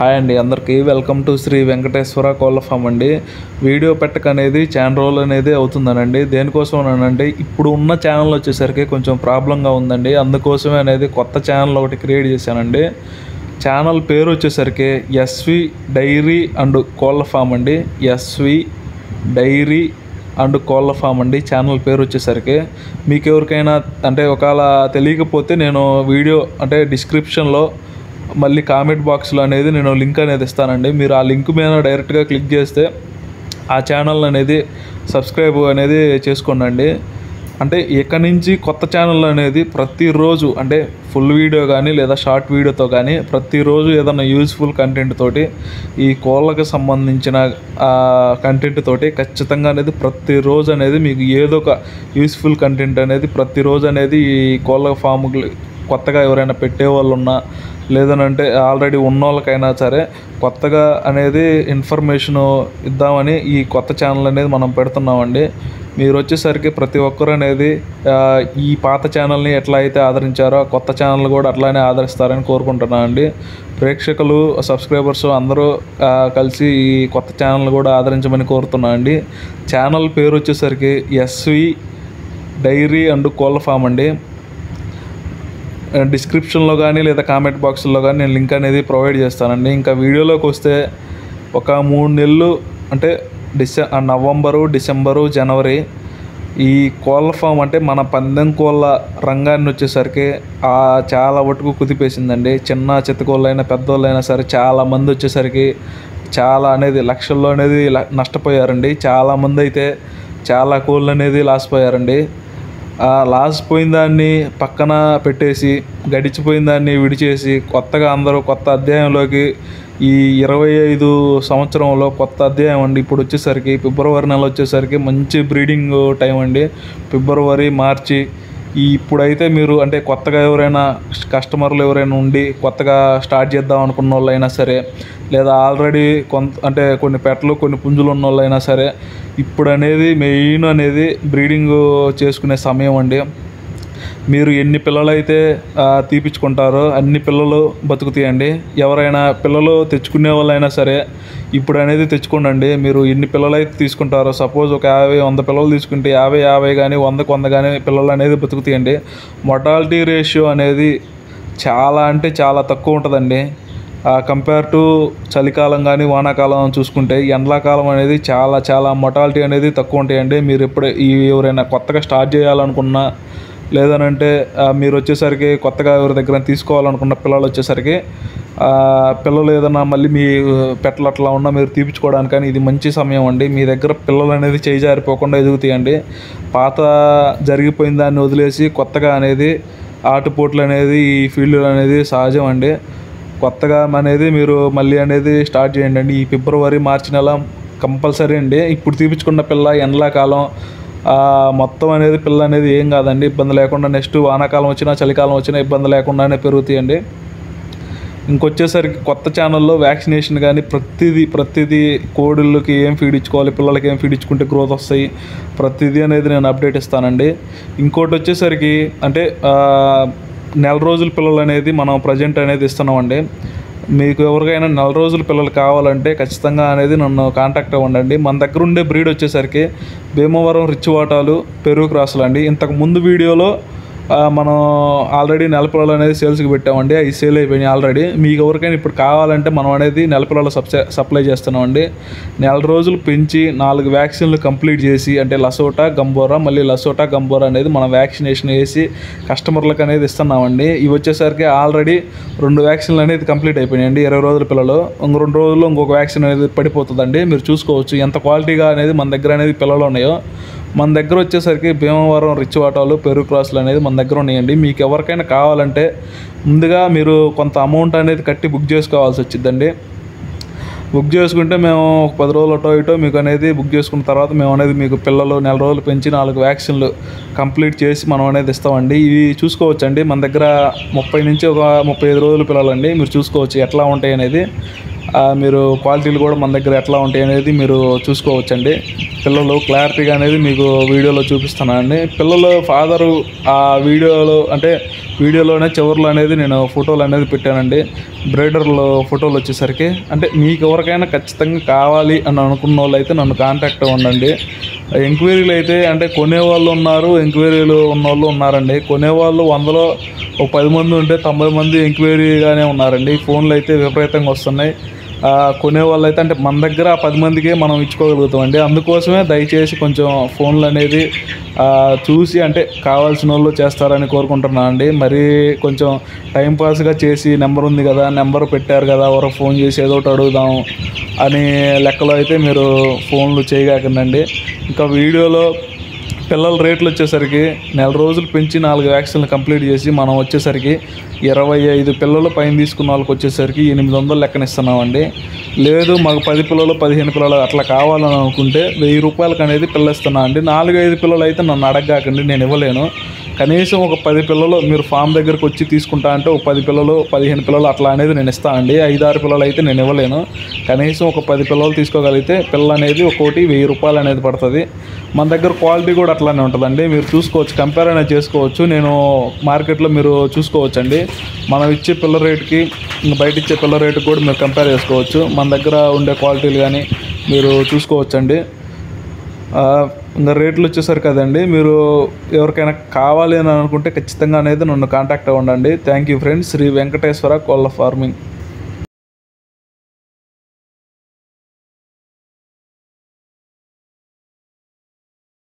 Hi అండి, అందరికీ welcome to Shri Venkateshwara కోళ్ళ ఫామ్ అండి. వీడియో పెట్టక అనేది చాలా రోజులు అనేది అవుతుందనండి. దేనికోసం అనంటే ఇప్పుడు ఉన్న ఛానల్ వచ్చేసరికి కొంచెం ప్రాబ్లంగా ఉందండి. అందుకోసమే అనేది కొత్త ఛానల్ ఒకటి క్రియేట్ చేశానండి. ఛానల్ పేరు వచ్చేసరికి ఎస్వి డైరీ అండ్ కోళ్ళ ఫామ్ అండి. ఎస్వి డైరీ అండ్ కోళ్ళ ఫామ్ అండి ఛానల్ పేరు వచ్చేసరికి. మీకు ఎవరికైనా అంటే ఒకవేళ తెలియకపోతే నేను వీడియో అంటే డిస్క్రిప్షన్లో మళ్ళీ కామెంట్ బాక్స్లో అనేది నేను లింక్ అనేది ఇస్తానండి. మీరు ఆ లింక్ మీద డైరెక్ట్గా క్లిక్ చేస్తే ఆ ఛానల్ అనేది సబ్స్క్రైబ్ అనేది చేసుకోండి. అంటే ఇక్కడి నుంచి కొత్త ఛానల్ అనేది ప్రతిరోజు అంటే ఫుల్ వీడియో కానీ లేదా షార్ట్ వీడియోతో కానీ ప్రతిరోజు ఏదైనా యూజ్ఫుల్ కంటెంట్ తోటి ఈ కోళ్ళకి సంబంధించిన కంటెంట్ తోటి ఖచ్చితంగా అనేది ప్రతిరోజు అనేది మీకు ఏదో ఒక యూజ్ఫుల్ కంటెంట్ అనేది ప్రతిరోజు అనేది ఈ కోళ్ళ ఫామ్ కొత్తగా ఎవరైనా పెట్టేవాళ్ళు ఉన్నా లేదనంటే ఆల్రెడీ ఉన్న వాళ్ళకైనా సరే కొత్తగా అనేది ఇన్ఫర్మేషను ఇద్దామని ఈ కొత్త ఛానల్ అనేది మనం పెడుతున్నామండి. మీరు వచ్చేసరికి ప్రతి ఒక్కరు అనేది ఈ పాత ఛానల్ని ఎట్లా అయితే ఆదరించారో కొత్త ఛానల్ కూడా అట్లానే ఆదరిస్తారని కోరుకుంటున్నాను అండి. ప్రేక్షకులు సబ్స్క్రైబర్స్ అందరూ కలిసి ఈ కొత్త ఛానల్ కూడా ఆదరించమని కోరుతున్నాను అండి. ఛానల్ పేరు వచ్చేసరికి ఎస్వి డైరీ అండ్ కోళ్ళ ఫామ్ అండి. డిస్క్రిప్షన్లో కానీ లేదా కామెంట్ బాక్స్లో కానీ నేను లింక్ అనేది ప్రొవైడ్ చేస్తానండి. ఇంకా వీడియోలోకి వస్తే ఒక 3 నెలలు అంటే నవంబరు, డిసెంబరు, జనవరి ఈ కోళ్ళ ఫామ్ అంటే మన పందెం కోళ్ళ రంగాన్ని వచ్చేసరికి చాలా వటుకు కుదిపేసిందండి. చిన్న చిత్తకోళ్ళైనా పెద్దోళ్ళైనా సరే చాలామంది వచ్చేసరికి చాలా అనేది లక్షల్లో అనేది నష్టపోయారండి. చాలామంది అయితే చాలా కోళ్ళు అనేది లాస్ పోయారండి. లాస్ పోయిన దాన్ని పక్కన పెట్టేసి గడిచిపోయిన దాన్ని విడిచేసి కొత్తగా అందరూ కొత్త అధ్యాయంలోకి ఈ 25 సంవత్సరంలో కొత్త అధ్యాయం అండి. ఇప్పుడు వచ్చేసరికి ఫిబ్రవరి నెల వచ్చేసరికి మంచి బ్రీడింగ్ టైం అండి. ఫిబ్రవరి, మార్చి ఇప్పుడైతే మీరు అంటే కొత్తగా ఎవరైనా కస్టమర్లు ఎవరైనా ఉండి కొత్తగా స్టార్ట్ చేద్దాం అనుకున్న వాళ్ళైనా సరే లేదా ఆల్రెడీ అంటే కొన్ని పెట్టలు కొన్ని పుంజులు ఉన్న వాళ్ళైనా సరే ఇప్పుడు అనేది మెయిన్ అనేది బ్రీడింగ్ చేసుకునే సమయం అండి. మీరు ఎన్ని పిల్లలు అయితే తీపించుకుంటారో అన్ని పిల్లలు బతుకుతాయండి. ఎవరైనా పిల్లలు తెచ్చుకునే వాళ్ళైనా సరే ఇప్పుడు అనేది తెచ్చుకోండి. మీరు ఎన్ని పిల్లలు అయితే తీసుకుంటారో సపోజ్ ఒక 50-100 పిల్లలు తీసుకుంటే 50 కానీ 100 కానీ పిల్లలు అనేది బతుకుతాయండి. మొర్టాలిటీ రేషియో అనేది చాలా అంటే చాలా తక్కువ ఉంటుందండి. కంపేర్ టు చలికాలం కానీ వానాకాలం చూసుకుంటే ఎండాకాలం అనేది చాలా మొర్టాలిటీ అనేది తక్కువ ఉంటాయండి. మీరు ఎవరైనా కొత్తగా స్టార్ట్ చేయాలనుకున్నా లేదనంటే మీరు వచ్చేసరికి కొత్తగా ఎవరి దగ్గర తీసుకోవాలనుకున్న పిల్లలు వచ్చేసరికి పిల్లలు ఏదైనా మళ్ళీ మీ పెట్టలు అట్లా ఉన్నా మీరు తీపించుకోవడానికి కానీ ఇది మంచి సమయం అండి. మీ దగ్గర పిల్లలు అనేది చేయి జారిపోకుండా ఎదుగుతాయండి. పాత జరిగిపోయిన దాన్ని వదిలేసి కొత్తగా అనేది ఆటుపోట్లు అనేది ఈ ఫీల్డ్ అనేది సహజం అండి. కొత్తగా అనేది మీరు మళ్ళీ అనేది స్టార్ట్ చేయండి. ఈ ఫిబ్రవరి, మార్చి నెల కంపల్సరీ అండి. ఇప్పుడు తీపించుకున్న పిల్ల ఎండాకాలం మొత్తం అనేది పిల్ల అనేది ఏం కాదండి, ఇబ్బంది లేకుండా నెక్స్ట్ వానాకాలం వచ్చినా చలికాలం వచ్చినా ఇబ్బంది లేకుండానే పెరుగుతాయండి. ఇంకొచ్చేసరికి కొత్త ఛానల్లో వ్యాక్సినేషన్ కానీ ప్రతిదీ కోడిళ్ళకి ఏం ఫీడ్ ఇచ్చుకోవాలి, పిల్లలకి ఏం ఫీడ్ ఇచ్చుకుంటే గ్రోత్ వస్తాయి ప్రతిదీ అనేది నేను అప్డేట్ ఇస్తానండి. ఇంకోటి వచ్చేసరికి అంటే నెల రోజుల పిల్లలు అనేది మనం ప్రజెంట్ అనేది ఇస్తున్నామండి. మీకు ఎవరికైనా 4 రోజుల పిల్లలు కావాలంటే ఖచ్చితంగా అనేది నన్ను కాంటాక్ట్ అవ్వండి. మన దగ్గర ఉండే బ్రీడ్ వచ్చేసరికి భీమవరం రిచ్ వాటాలు పెరుగు క్రాసులు అండి. ఇంతకు ముందు వీడియోలో మనం ఆల్రెడీ నెల పిల్లలు అనేది సేల్స్కి పెట్టామండి. అవి సేల్ అయిపోయినాయి ఆల్రెడీ. మీకు ఎవరికైనా ఇప్పుడు కావాలంటే మనం అనేది నెల పిల్లలు సప్లై చేస్తున్నామండి. 4 రోజులు పెంచి 4 వ్యాక్సిన్లు కంప్లీట్ చేసి అంటే లసోటా, గంబోరా మళ్ళీ లసోటా, గంబోరా అనేది మనం వ్యాక్సినేషన్ వేసి కస్టమర్లకు అనేది ఇస్తున్నామండి. ఇవి వచ్చేసరికి ఆల్రెడీ 2 వ్యాక్సిన్లు అనేది కంప్లీట్ అయిపోయినాయండి. 20 రోజుల పిల్లలు. 2 రోజుల్లో ఇంకొక వ్యాక్సిన్ అనేది పడిపోతుందండి. మీరు చూసుకోవచ్చు ఎంత క్వాలిటీగా అనేది మన దగ్గర అనేది పిల్లలు ఉన్నాయో. మన దగ్గర వచ్చేసరికి భీమవరం రిచ్ వాటాలు పెరుగు క్రాసులు అనేది మన దగ్గర ఉన్నాయండి. మీకు ఎవరికైనా కావాలంటే ముందుగా మీరు కొంత అమౌంట్ అనేది కట్టి బుక్ చేసుకోవాల్సి వచ్చిందండి. బుక్ చేసుకుంటే మేము 10 రోజులు అటో ఇటో మీకు అనేది బుక్ చేసుకున్న తర్వాత మేము అనేది మీకు పిల్లలు 4 రోజులు పెంచి 4 వ్యాక్సిన్లు కంప్లీట్ చేసి మనం అనేది ఇస్తామండి. ఇవి చూసుకోవచ్చండి మన దగ్గర 30 నుంచి ఒక 35 రోజుల పిల్లలు అండి. మీరు చూసుకోవచ్చు ఎట్లా ఉంటాయి అనేది. మీరు క్వాలిటీలు కూడా మన దగ్గర ఎట్లా ఉంటాయి అనేది మీరు చూసుకోవచ్చండి. పిల్లలు క్లారిటీగా అనేది మీకు వీడియోలో చూపిస్తున్నానండి. పిల్లలు ఫాదరు ఆ వీడియోలో అంటే వీడియోలోనే చివరిలో అనేది నేను ఫోటోలు అనేది పెట్టానండి. బ్రీడర్లు ఫోటోలు వచ్చేసరికి అంటే మీకు ఎవరికైనా ఖచ్చితంగా కావాలి అని అనుకున్న వాళ్ళు అయితే నన్ను కాంటాక్ట్ అవ్వండి. ఎంక్వైరీలు అయితే అంటే కొనేవాళ్ళు ఉన్నారు, ఎంక్వైరీలు ఉన్నవాళ్ళు ఉన్నారండి. కొనేవాళ్ళు 100లో ఒక 10 మంది ఉంటే 90 మంది ఎంక్వైరీగానే ఉన్నారండి. ఫోన్లు అయితే విపరీతంగా వస్తున్నాయి. కొనేవాళ్ళు అయితే అంటే మన దగ్గర 10 మందికే మనం ఇచ్చుకోగలుగుతామండి. అందుకోసమే దయచేసి కొంచెం ఫోన్లు అనేది చూసి అంటే కావాల్సిన వాళ్ళు చేస్తారని కోరుకుంటున్నాను అండి. మరీ కొంచెం టైంపాస్గా చేసి నెంబర్ ఉంది కదా, నెంబర్ పెట్టారు కదా, ఎవరో ఫోన్ చేసి ఏదో ఒకటి అడుగుదాం అని లెక్కలో అయితే మీరు ఫోన్లు చేయగాకండి. ఇంకా వీడియోలో పిల్లల రేట్లు వచ్చేసరికి నెల రోజులు పెంచి 4 వ్యాక్సిన్లు కంప్లీట్ చేసి మనం వచ్చేసరికి 25 పిల్లలు పైన తీసుకున్న వాళ్ళకి వచ్చేసరికి 800 లెక్కన ఇస్తున్నామండి. లేదు మాకు 10 పిల్లలు 15 పిల్లలు అట్లా కావాలని అనుకుంటే 1000 రూపాయలకి అనేది పిల్ల ఇస్తున్నా అండి. 4-5 పిల్లలు అయితే నన్ను అడగకండి, నేను ఇవ్వలేను. కనీసం ఒక 10 పిల్లలు మీరు ఫామ్ దగ్గరకు వచ్చి తీసుకుంటా అంటే ఒక 10 పిల్లలు 15 పిల్లలు అట్లా అనేది నేను ఇస్తానండి. 5-6 పిల్లలు అయితే నేను ఇవ్వలేను. కనీసం ఒక 10 పిల్లలు తీసుకోగలిగితే పిల్ల అనేది ఒక్కోటి 1000 రూపాయలు అనేది పడుతుంది. మన దగ్గర క్వాలిటీ కూడా అట్లానే ఉంటుందండి. మీరు చూసుకోవచ్చు, కంపేర్ అనేది చేసుకోవచ్చు. నేను మార్కెట్లో మీరు చూసుకోవచ్చండి. మనం ఇచ్చే పిల్ల రేటుకి బయట ఇచ్చే పిల్ల రేటుకి కూడా మీరు కంపేర్ చేసుకోవచ్చు. మన దగ్గర ఉండే క్వాలిటీలు కానీ మీరు చూసుకోవచ్చండి. ఇంకా రేట్లు వచ్చేసరికి కదండి, మీరు ఎవరికైనా కావాలి అని అనుకుంటే ఖచ్చితంగా అనేది నన్ను కాంటాక్ట్ అవ్వండి. Thank you friends. Shri Venkateshwara కోళ్ళ ఫార్మింగ్.